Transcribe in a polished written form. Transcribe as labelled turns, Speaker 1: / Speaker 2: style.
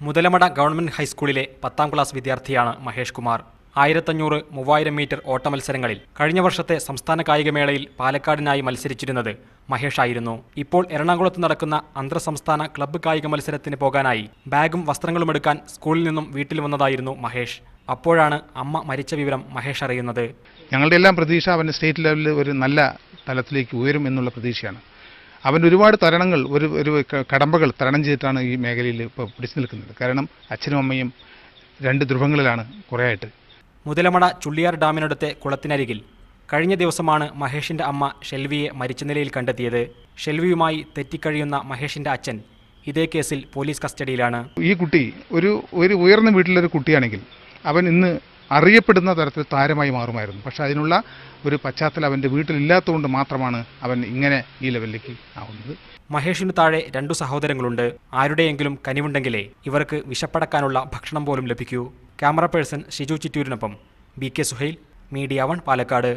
Speaker 1: Muthalamada government ഹൈസ്കൂളിലെ 10ാം class വിദ്യാർത്ഥിയാണ് Mahesh Kumar. 1500, 3000 metre ഓട്ടമത്സരങ്ങളിൽ കഴിഞ്ഞ വർഷത്തെ സംസ്ഥാന കായികമേളയിൽ പാലക്കാടിനായി മത്സരിച്ചിരുന്നത് മഹേഷായിരുന്നു. ഇപ്പോൾ എറണാകുളത്ത് നടക്കുന്ന അന്തർസംസ്ഥാന ക്ലബ്ബ് കായിക മത്സരത്തിന് പോകാനായി ബാഗും വസ്ത്രങ്ങളും എടുക്കാൻ സ്കൂളിൽ നിന്നും വീട്ടിൽ വന്നതായിരുന്നു മഹേഷ്. അപ്പോഴാണ് അമ്മ മരിച്ച വിവരം മഹേഷ് അറിയുന്നത്.
Speaker 2: ഞങ്ങളുടെ എല്ലാം പ്രതീക്ഷ അവൻ സ്റ്റേറ്റ് ലെവലിൽ ഒരു നല്ല തലത്തിലേക്ക് ഉയരും എന്നുള്ള പ്രതീക്ഷയാണ്. അവൻ ഒരുപാട് തരണങ്ങൾ ഒരു കടമ്പകൾ തരണം ചെയ്തിട്ടാണ് ഈ മേഖലയിൽ ഇപ്പോൾ പിടിച്ചു നിൽക്കുന്നത്. കാരണം അച്ഛനും അമ്മയും രണ്ട് ധ്രുവങ്ങളിലാണ് കുറേയായിട്ട്.
Speaker 1: മുതലമട ചുള്ളിയാർ ഡാമിനടുത്തെ കുളത്തിനരികിൽ കഴിഞ്ഞ ദിവസമാണ് മഹേഷിന്റെ അമ്മ ഷെൽവിയെ മരിച്ച നിലയിൽ കണ്ടെത്തിയത്. ഷെൽവിയുമായി തെറ്റിക്കഴിയുന്ന മഹേഷിന്റെ അച്ഛൻ ഇതേ കേസിൽ പോലീസ് കസ്റ്റഡിയിലാണ്.
Speaker 2: ഈ കുട്ടി ഒരു ഉയർന്ന വീട്ടിലൊരു കുട്ടിയാണെങ്കിൽ അവൻ ഇന്ന് അറിയപ്പെടുന്ന തരത്തിൽ താരമായി മാറുമായിരുന്നു. പക്ഷേ അതിനുള്ള ഒരു പശ്ചാത്തലം അവൻ്റെ വീട്ടിലില്ലാത്തതുകൊണ്ട് മാത്രമാണ് അവൻ ഇങ്ങനെ ഈ ലെവലിലേക്ക് ആവുന്നത്.
Speaker 1: മഹേഷിനു താഴെ 2 സഹോദരങ്ങളുണ്ട്. ആരുടെയെങ്കിലും കനിവുണ്ടെങ്കിലേ ഇവർക്ക് വിശപ്പടക്കാനുള്ള ഭക്ഷണം പോലും ലഭിക്കൂ. ക്യാമറ പേഴ്സൺ ഷിജു ചിറ്റൂരിനൊപ്പം BK സുഹൈൽ, മീഡിയ 1 പാലക്കാട്.